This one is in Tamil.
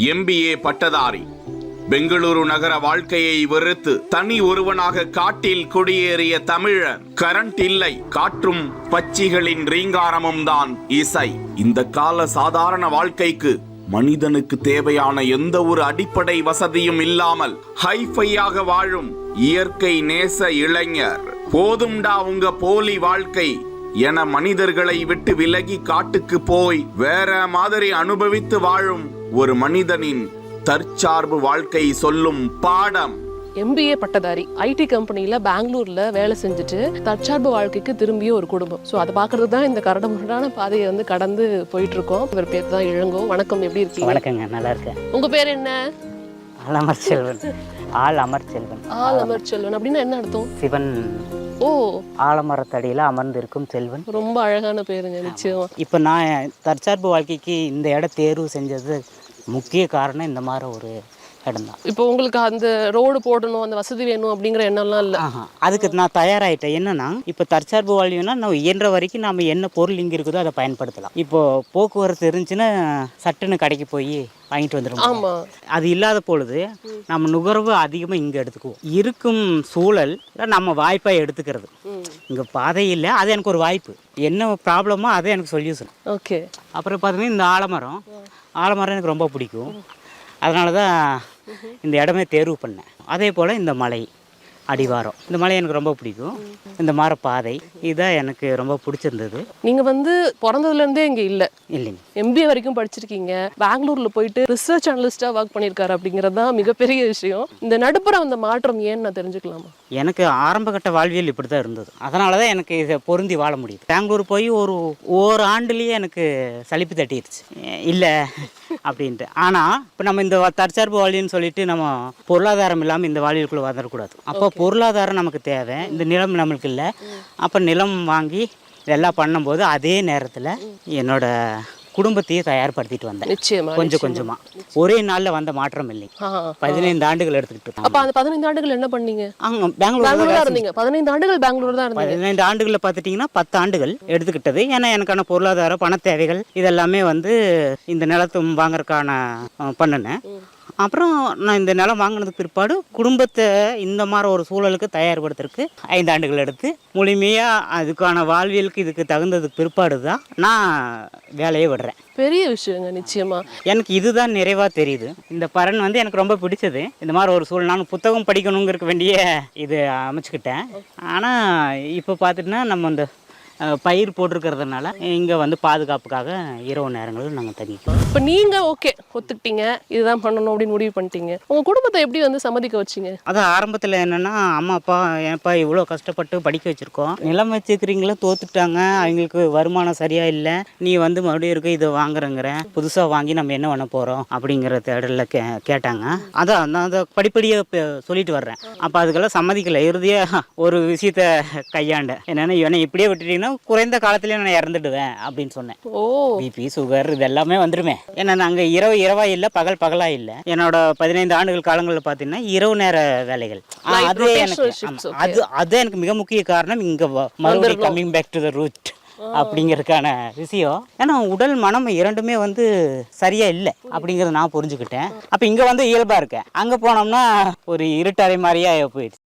MBA பட்டதாரி பெங்களூரு நகர வாழ்க்கையை வெறுத்து தனி ஒருவனாக காட்டில் குடியேறிய தமிழன். கரண்ட் இல்லை, காற்றும் பட்சிகளின் ரீங்காரமும் தான் இசை. இந்த கால சாதாரண வாழ்க்கைக்கு மனிதனுக்கு தேவையான எந்த ஒரு அடிப்படை வசதியும் இல்லாமல் ஹைஃபையாக வாழும் இயற்கை நேச இளைஞர். போதும்டா உங்க போலி வாழ்க்கை என மனிதர்களை விட்டு விலகி காட்டுக்கு போய் வேற மாதிரி அனுபவித்து வாழும் ஒரு மனிதனின் தற்சார்பு வாழ்க்கை சொல்லும் பாடம். MBA பட்டதாரி IT கம்பெனியில் பெங்களூரில் வேலை செஞ்சுட்டு தற்சார்பு வாழ்க்கைக்கு திரும்பிய ஒரு குடும்பம். ஸோ அதை பார்க்கறது தான் இந்த கரடுமுரடான பாதையை கடந்து போயிட்டு இருக்கோம். இவர் பேர் தான் இளங்கோ. வணக்கம், எப்படி இருக்கீங்க? வணக்கங்க, நல்லா இருக்கேன். உங்கள் பேர் என்ன? ஆலமர் செல்வன். ஆலமர் செல்வன். ஆலமர் செல்வன் அப்படின்னா என்ன அர்த்தம்? சிவன் ஓ, ஆலமரத்தடியில் அமர்ந்திருக்கும் செல்வன். ரொம்ப அழகான பேருங்க, நிச்சயமா. இப்போ நான் தற்சார்பு வாழ்க்கைக்கு இந்த இடம் தேர்வு செஞ்சது முக்கிய காரணம் இந்த மாதிரி ஒரு இடம் தான். இப்போ உங்களுக்கு அந்த ரோடு போடணும், அந்த வசதி வேணும் அப்படிங்கிற எண்ணம்லாம் இல்லை? அதுக்கு நான் தயாராகிட்டேன். என்னன்னா இப்போ தற்சார்பு வாழ்வுனா நம்ம இயன்ற வரைக்கும் நம்ம என்ன பொருள் இங்கே இருக்குதோ அதை பயன்படுத்தலாம். இப்போ போக்குவரத்து இருந்துச்சுன்னா சட்டுன்னு கடைக்கு போய் வாங்கிட்டு வந்துடும். ஆமாம், அது இல்லாத பொழுது நம்ம நுகர்வு அதிகமாக இங்கே எடுத்துக்குவோம். இருக்கும் சூழல் நம்ம வாய்ப்பாக எடுத்துக்கிறது. இங்கே பாதை இல்லை, அது எனக்கு ஒரு வாய்ப்பு. என்ன ப்ராப்ளமோ அதை எனக்கு சொல்யூஷன். ஓகே. அப்புறம் பார்த்தீங்கன்னா இந்த ஆலமரம் எனக்கு ரொம்ப பிடிக்கும். அதனால தான் இந்த இடமே தேர்வு பண்ணேன். அதே போல் இந்த மலை அடிவாரம், இந்த மலை எனக்கு ரொம்ப பிடிக்கும். இந்த மாதிரி பாதை இதுதான் எனக்கு ரொம்ப பிடிச்சிருந்தது. நீங்கள் பிறந்ததுலேருந்தே இங்கே இல்லை? இல்லைங்க, MBA வரைக்கும் படிச்சிருக்கீங்க. பெங்களூரில் போயிட்டு ரிசர்ச் அனலிஸ்டாக ஒர்க் பண்ணியிருக்காரு அப்படிங்கிறது தான் மிகப்பெரிய விஷயம். இந்த நடுப்புற அந்த மாற்றம் ஏன்னு நான் தெரிஞ்சுக்கலாமா? எனக்கு ஆரம்ப கட்ட வாழ்வியல் இப்படி தான் இருந்தது. அதனால தான் எனக்கு இதை பொருந்தி வாழ முடியுது. பெங்களூர் போய் ஒரு ஆண்டுலேயே எனக்கு சலிப்பு தட்டிடுச்சு இல்லை அப்படின்ட்டு. ஆனால் இப்போ நம்ம இந்த தற்சார்பு வாழ்வியல்னு சொல்லிட்டு நம்ம பொருளாதாரம் இல்லாமல் இந்த வாழ்வியலுக்குள்ளே வந்துடக்கூடாது. அப்போ பொருளாதாரம் நமக்கு தேவை, இந்த நிலம் நம்மளுக்கு இல்லை. அப்போ நிலம் வாங்கி இதெல்லாம் பண்ணும்போது அதே நேரத்தில் என்னோட குடும்பத்தையே தயார்படுத்திட்டு வந்தேன். நிச்சயமா, கொஞ்சம் கொஞ்சமாக. ஒரே நாளில் வந்த மாற்றம் இல்லை. 15 ஆண்டுகள் எடுத்துக்கிட்டு. அப்போ அந்த 15 ஆண்டுகள் என்ன பண்ணீங்க? அங்கே பெங்களூர் இருந்தீங்க. 15 ஆண்டுகள் பெங்களூர் தான் இருந்தீங்க. 15 ஆண்டுகளில் பார்த்துட்டிங்கன்னா 10 ஆண்டுகள் எடுத்துக்கிட்டது. ஏன்னா எனக்கான பொருளாதார பண தேவைகள் இதெல்லாமே இந்த நிலத்தை வாங்கறதுக்கான பண்ணினேன். அப்புறம் நான் இந்த நிலம் வாங்கினதுக்கு பிற்பாடு குடும்பத்தை இந்த மாதிரி ஒரு சூழலுக்கு தயார்படுத்துறதுக்கு 5 ஆண்டுகள் எடுத்து முழுமையாக அதுக்கான வாழ்வியலுக்கு இதுக்கு தகுந்ததுக்கு பிற்பாடு தான் நான் வேலையை விடுறேன். பெரிய விஷயங்க, நிச்சயமா. எனக்கு இதுதான் நிறைவாக தெரியுது. இந்த பரன் எனக்கு ரொம்ப பிடிச்சது. இந்த மாதிரி ஒரு சூழல் நான் புத்தகம் படிக்கணுங்கிறதுக்கு வேண்டிய இது அமைச்சுக்கிட்டேன். ஆனால் இப்போ பார்த்துட்டுனா நம்ம இந்த பயிர் போட்டிருக்கிறதுனால இங்கே பாதுகாப்புக்காக இரவு நேரங்களில் நாங்கள் தங்கிக்கிறோம். இப்போ நீங்கள் ஓகே ஒத்துக்கிட்டீங்க, இதுதான் பண்ணணும் அப்படின்னு முடிவு பண்ணிட்டீங்க. உங்கள் குடும்பத்தை எப்படி சம்மதிக்க வச்சிங்க? அதான் ஆரம்பத்தில் என்னென்னா, அம்மா அப்பா ஏன்ப்பா இவ்வளோ கஷ்டப்பட்டு படிக்க வச்சுருக்கோம், நிலம் வச்சுக்கிறீங்களே தோத்துட்டாங்க, அவங்களுக்கு வருமானம் சரியாக இல்லை, நீ மறுபடியும் இருக்க இதை வாங்குறங்கிற, புதுசாக வாங்கி நம்ம என்ன பண்ண போகிறோம் அப்படிங்கிற தேடலில் கேட்டாங்க. அதான் நான் அதை படிப்படியாக சொல்லிட்டு வர்றேன். அப்போ அதுக்கெல்லாம் சம்மதிக்கலை. இறுதியாக ஒரு விஷயத்த கையாண்டேன். என்னென்னா, இவனை இப்படியே விட்டுட்டீங்கன்னா குறைந்த காலத்திலேயே நான் இறந்துடுவேன் அப்படின்னு சொன்னேன். பிபி சுகர் இது எல்லாமே வந்துடுமே. ஏன்னா நாங்கள் இரவா இல்லை, பகலா இல்லை. என்னோட 15 ஆண்டுகள் காலங்களில் பார்த்தீங்கன்னா இரவு நேர வேலைகள். அது எனக்கு மிக முக்கிய காரணம். இங்கே மறுபடியும் coming back to the root அப்படிங்கிறதுக்கான விஷயம். ஏன்னா உடல் மனம் இரண்டுமே சரியா இல்லை அப்படிங்கிறத நான் புரிஞ்சுக்கிட்டேன். அப்போ இங்கே இயல்பா இருக்கேன். அங்கே போனோம்னா ஒரு இருட்டறை மாதிரியா போயிடுச்சு.